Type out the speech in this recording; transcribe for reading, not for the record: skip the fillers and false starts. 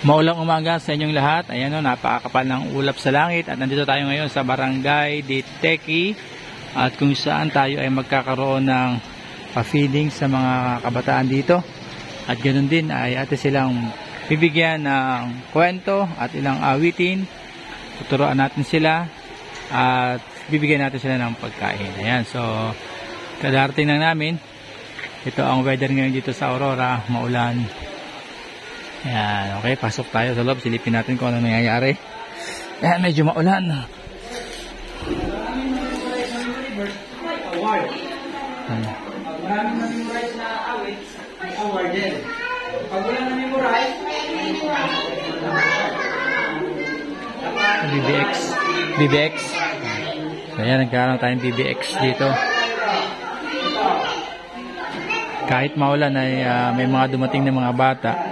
Maulang umaga sa inyong lahat. Ayan o, napakakapal ng ulap sa langit. At nandito tayo ngayon sa Barangay Diteki. At kung saan tayo ay magkakaroon ng pa-feeding sa mga kabataan dito. At ganoon din ay ate silang bibigyan ng kwento at ilang awitin. Tuturuan natin sila. At bibigyan natin sila ng pagkain. Ayan, so kadarating na namin. Ito ang weather ngayon dito sa Aurora. Maulan. Ayan, okay, pasok tayo sa loob. Silipin natin kung ano nangyayari. Ayan, medyo maulan. BBX. Ayan, nagkaroon tayong BBX dito. Kahit maulan ay may mga dumating na mga bata